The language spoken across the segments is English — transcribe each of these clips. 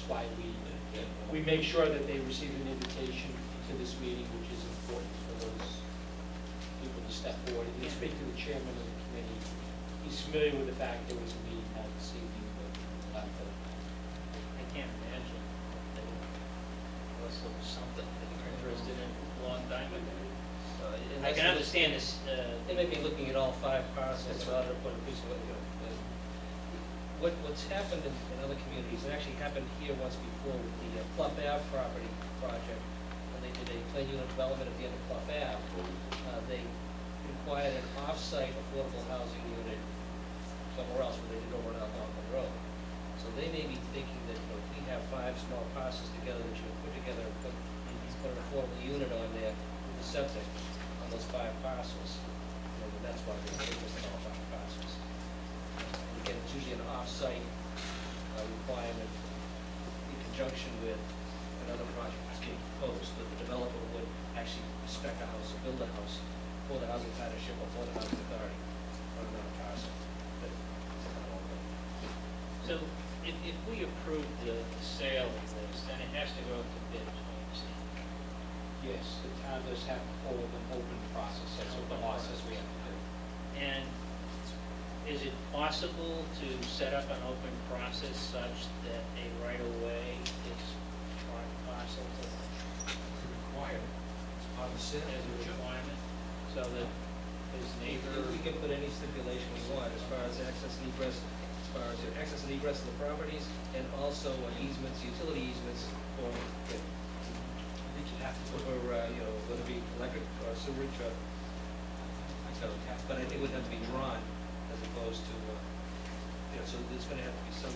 That's why we make sure that they receive an invitation to this meeting, which is important for those people to step forward. And you speak to the chairman of the committee. He's familiar with the fact there was a meeting held this evening, but I can't imagine that there was something that you're interested in a long time ago. I can understand this. They may be looking at all 5 parcels rather than put a piece of it, you know. What's happened in other communities, it actually happened here once before with the Clough Ave property project. When they did a plain unit development at the end of Clough Ave, they required an off-site affordable housing unit somewhere else, where they did over on Algonquin Road. So they may be thinking that, you know, if we have 5 small parcels together, that you would put together, put an affordable unit on there with the septic on those 5 parcels. You know, that's why they're interested in all 5 parcels. Again, it's usually an off-site requirement in conjunction with another project that's being proposed, that the developer would actually spec a house or build a house for the housing partnership or for the housing authority on another parcel. So if we approve the sale of this, then it has to go to bid, I understand. yes, the town does have to hold an open process. That's what the law says we have to do. And is it possible to set up an open process such that a right-of-way is part and parcel to Required. It's part of the sale. as a requirement, so that his neighbor? We can put any stipulation we want as far as access and egress, as far as access and egress of the properties, and also easements, utility easements for, I think you have to put, for, you know, whether it be electric or sewage or, but I think it would have to be drawn as opposed to, you know, so there's gonna have to be some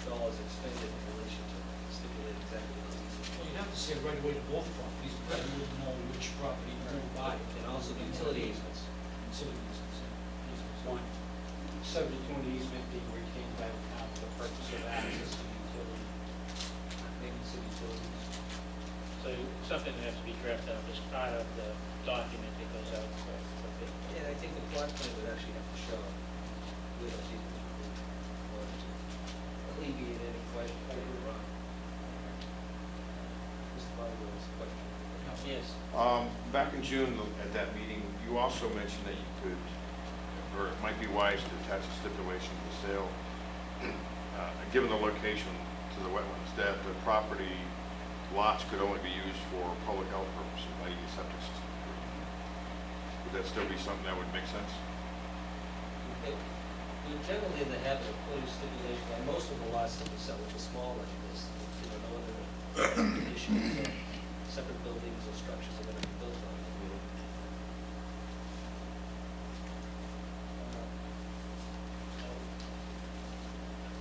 dollars expended in relation to stipulate exactly those easements. Well, you have to say right away to both properties, because you wouldn't know which property you would buy. And also the utility easements. Utilities. One, subject to an easement being retained by the town for the purpose of access to utility, maintenance of utilities. So something that has to be drafted up as part of the document that goes out for bid. And I think the plot plan would actually have to show where those easements would be, in order to alleviate any question that you're wrong. Mr. Bonneville has a question. Yes. Back in June, at that meeting, you also mentioned that you could, or it might be wise to attach a stipulation to the sale, given the location to the wetlands, that the property lots could only be used for public health purposes, i.e. septic system. Would that still be something that would make sense? We're generally in the habit of putting stipulation on most of the lots that we sell, which are small like this, you know, no other conditions, separate buildings or structures are going to be built on.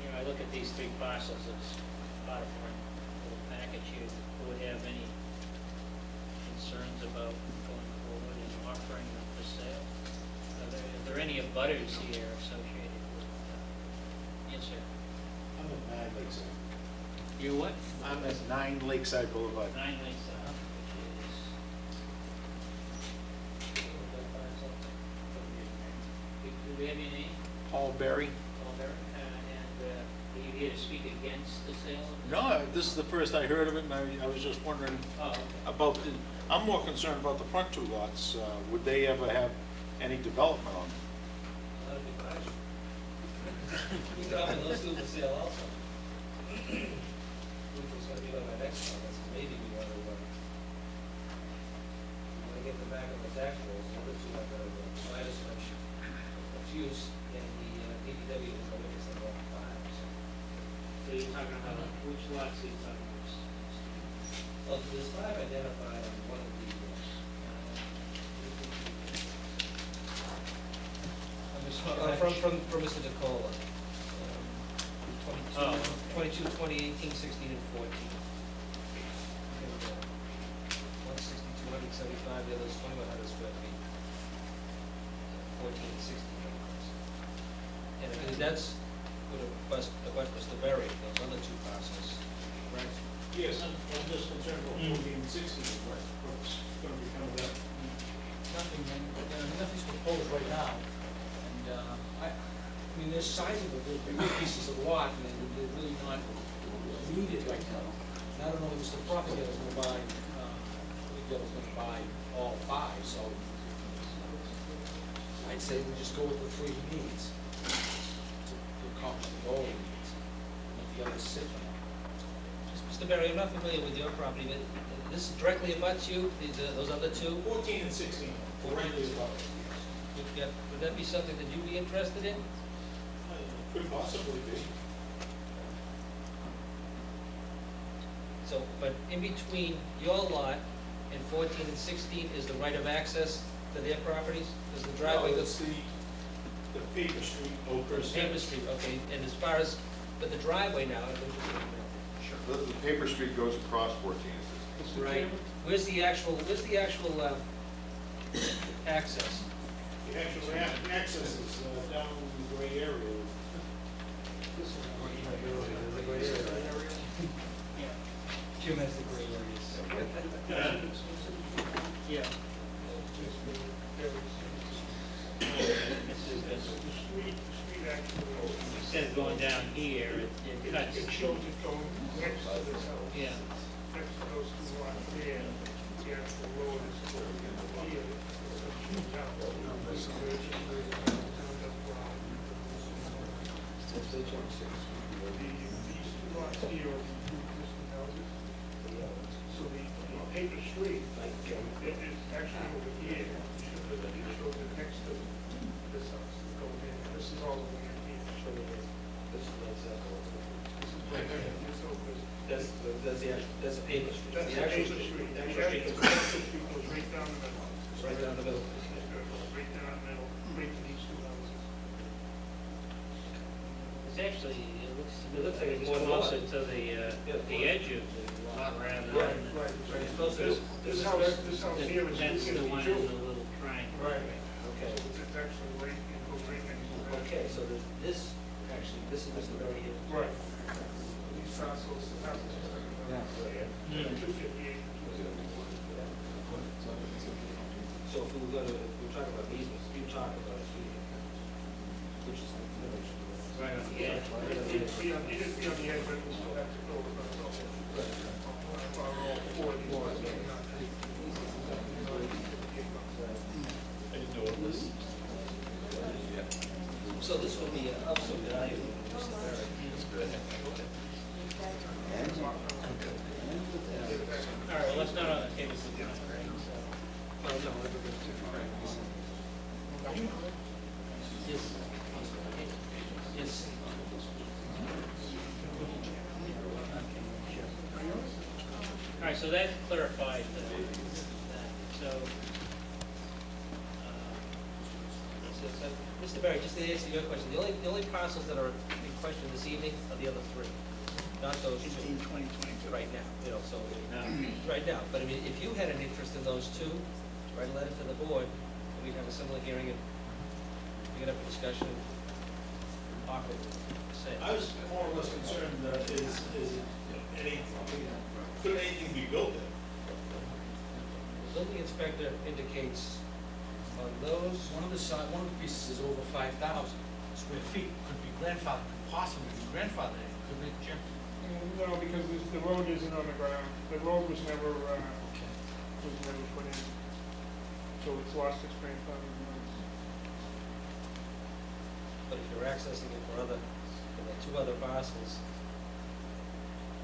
You know, I look at these 3 parcels as part of one little package here. Would have any concerns about going forward and offering them for sale? Are there any abutters here associated with? Yes, sir. I'm at 9 Lakeside. You what? I'm at 9 Lakeside Boulevard. 9 Lakeside, which is. Do we have your name? Paul Berry. Paul Barrett. And are you here to speak against the sale? No, this is the first I heard of it, and I was just wondering Oh, okay. about the, I'm more concerned about the front 2 lots. Would they ever have any development on them? That'd be nice. You can offer those 2 for sale also. Which was going to be on my next one, that's maybe we want to get them back on the tax rolls, the other 2 have got to provide us much use, and the DPW is going to make us on all 5, so. So you're talking about, which lots are you talking about? Well, there's 5 identified on one of the, from Mr. DeCola. 22, 2018, 16, and 14. 162, 175, the other's 2,100 square feet. 14 and 16 acres. And I believe that's what Mr. Berry, those other 2 parcels, correct? Yes, I'm just concerned about 14 and 16, what's going to become of that. Nothing's proposed right now, and I mean, they're sizable, they're big pieces of lot, and they're really not needed right I don't know if Mr. Prophet was gonna buy, was gonna buy all five, so I'd say we just go with the three he needs to accomplish the goal he needs, let the others sit on it. Mr. Berry, I'm not familiar with your property, but this directly abuts you, those other two? 14 and 16, directly above. Would that be something that you'd be interested in? Could possibly be. So, but in between your lot and 14 and 16 is the right of access to their properties? Is the driveway No, goes? it's the paper street Oakers. Paper Street, okay, and as far as, but the driveway now, The paper street goes across 14 and 16. right, where's the actual access? The actual access is down in the gray area. This is the gray area. Jim has the gray areas. Yeah. Instead of going down here, it cuts. It shows it going next to this house. Yeah. Next to those two lots there, the actual road is going here. So it shoots out. This bridge is very down to the ground. These two lots here are the two existing houses. So the paper street, it is actually over here. It shows it next to this house. Going in. This is all the way in here. This is right there. This over. That's a paper street. That's The the actual paper street. The The actual street actual is street goes right down the middle. right down the middle. Right down the middle, right to these two houses. It's actually, It looks like it's more closer north. to the edge of the lot rather Right, than. Right. It's closer to- This house here is That's the one in the 252. little triangle. Right. Okay. It's actually right, it goes right next to that. Okay, so this, actually, this is Mr. Berry here. Right. These parcels, the houses. Yeah. 258. So if we were gonna, if we were talking about these, you talk about it, which is the village. Right on the edge. It'd be on the edge, but we still have to go about all four of these ones. So this will be of some value, Mr. Berry. All right, well, let's not on the table for tonight, right? Well, no, Yes. Yes. All right, so that clarified that. So, Mr. Berry, just to answer your question, the only parcels that are in question this evening are the other three, not those two. 18, 20, 22. Right now, so, right now, but I mean, if you had an interest in those two, write a letter to the board, and we'd have a similar hearing and we get up for discussion, offer, say. I was more or less concerned, is could anything be built there? The building inspector indicates on those, one of the pieces is over 5,000 square feet, could be grandfathered, could possibly be grandfathered, couldn't it, Jim? No, because the road isn't on the ground. The road was never put in. So it's lost its grandfather rights. But if you're accessing it for the two other parcels,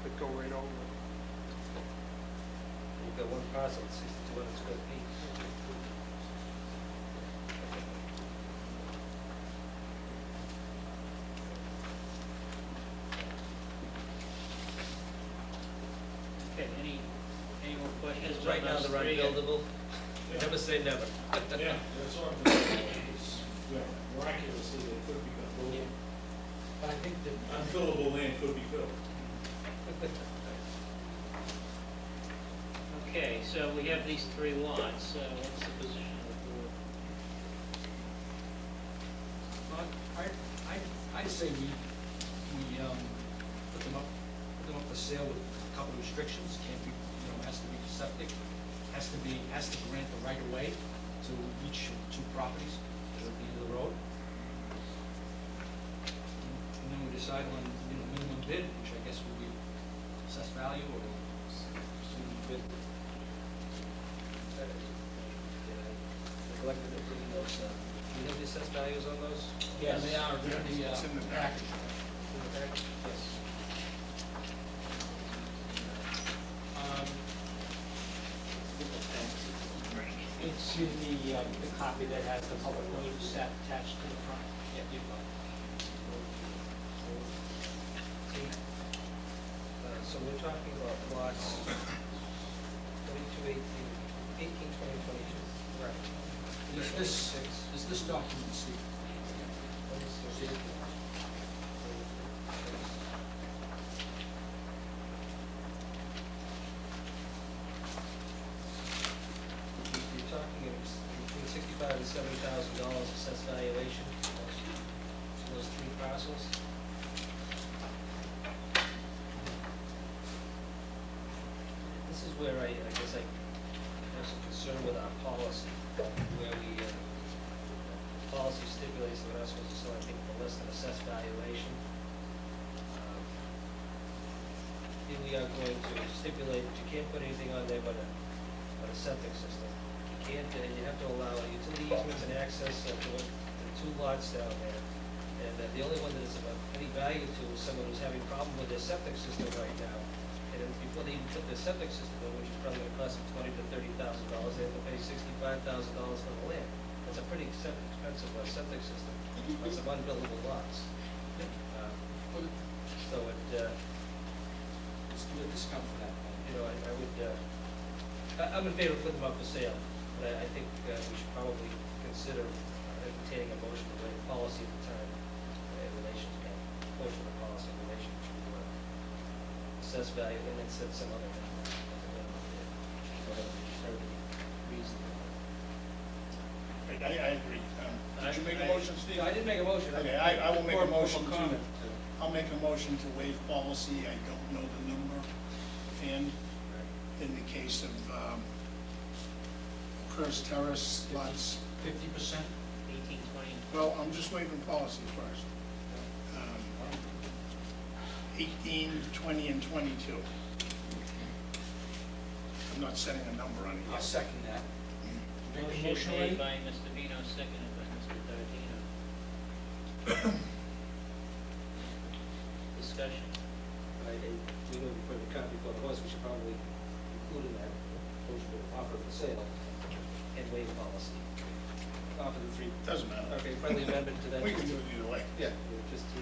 Could go right over. you've got one parcel, 6,200 square feet. Okay, any more questions? Because right now on those they're three? unbuildable, never say never. Yeah, that's what I'm saying. It's, miraculously, they could become buildable. But I think that, Unfillable land could be filled. Okay, so we have these three lots, what's the position of the board? I'd say we put them up for sale with a couple of restrictions, can't be, has to be septic, has to grant the right of way to each two properties that are at the end of the road. And then we decide on, minimum bid, which I guess would be assessed value or with, neglected to bring those, do you have the assessed values on those? Yes. They are, they're in the, It's in the package. In the back? Yes. Um, It's in the copy that has the public notice set attached to the front. Yeah, you've got it. So we're talking about lots 22, 18, 18, 20, 22. Right. is this document C? You're talking between $65,000 and $70,000 assessed valuation for those three parcels. This is where I guess I have some concern with our policy, where we, policy stipulates that we're not supposed to sell anything for less than assessed valuation. Here we are going to stipulate that you can't put anything on there but a septic system. You can't, you have to allow utility easements and access to the two lots down there. And the only one that is of any value to is someone who's having a problem with their septic system right now. And before they even put their septic system in, which is probably gonna cost them $20,000 to $30,000, they have to pay $65,000 for the land. That's a pretty expensive septic system on some unbuildable lots. So it, Let's do a discount for that. you know, I would, I'm in favor of putting them up for sale, but I think we should probably consider entertaining a motion to waive policy at the time in relation to that, motion of policy in relation to assess value and then set some other number. Reasonable. I agree. Did you make a motion, Steve? No, I didn't make a motion. Okay, I will make a More motion comment. I'll make a motion to waive policy, I don't know the number, and in the case of Crest Terrace lots, 50%? 18, 20, well, I'm just waiving policy first. 18, 20, and 22. I'm not setting a number on it I'll yet. second that. Make a motion motion made already? by Mr. Vino, seconded by Mr. Dardino. Discussion. We know before the cart before the horse, we should probably include in that motion to offer for sale and waive policy. Offer the three. Doesn't matter. Okay, friendly amendment to that. We can do it either way. Yeah, just to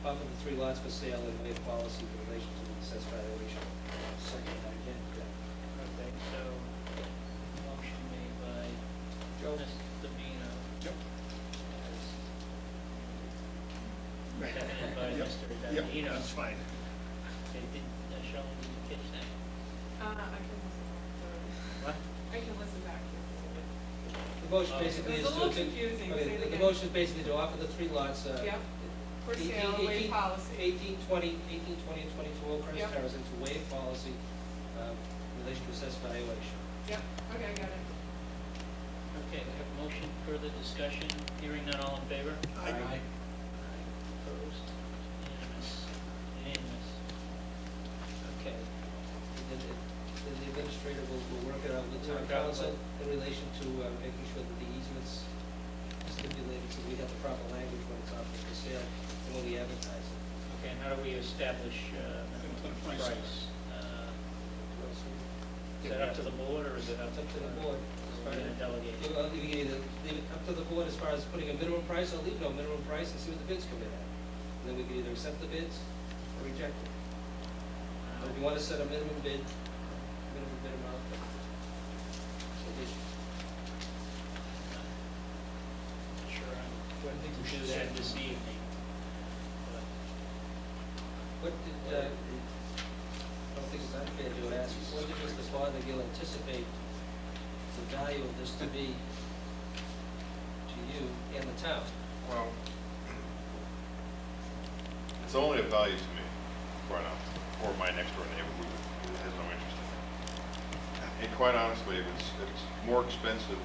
offer the three lots for sale and waive policy in relation to the assessed valuation. Second that again. Okay, so, motion made by Joe? Mr. Vino. Yep. Seconded by Yep. Mr. Yep, Dardino. that's fine. Okay, did Shelley, did you catch that? I can listen back What? to it. I can listen back to it. The motion basically It is was to. a little confusing, okay, say it the again. motion is basically to offer the three lots. Yep, for 18, sale, waive 18, policy. 18, 20, 18, 20, and 22 Old Crest Yep. Terrace, and to waive policy in relation to assessed valuation. Yep, okay, I got it. Okay, we have a motion, further discussion, hearing none, all in favor? Aye. Opposed? Unanimous? Unanimous. Okay. Then the administrator will work it out with the town Work out council in relation to making sure that the easements stipulated, so we have the proper language when it's offered for sale and when we advertise it. Okay, and how do we establish Put a price on it. price? Is that up to the board, or is it up It's up to the board. We're gonna delegate. You can either leave it up to the board as far as putting a minimum price, or leave no minimum price and see what the bids come in at. And then we can either accept the bids or reject it. If you want to set a minimum bid amount, so this, Sure, I'm going to do that this evening. But what did, I don't think it's unfair to ask, what did Mr. Fothergill anticipate the value of this to be to you and the town? Well, it's only a value to me, quite honestly, or my next door neighbor who has no interest in it. And quite honestly, if it's more expensive,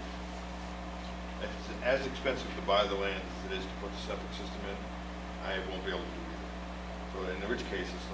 if it's as expensive to buy the land as it is to put the septic system in, I won't be able to do either. So in which case, it's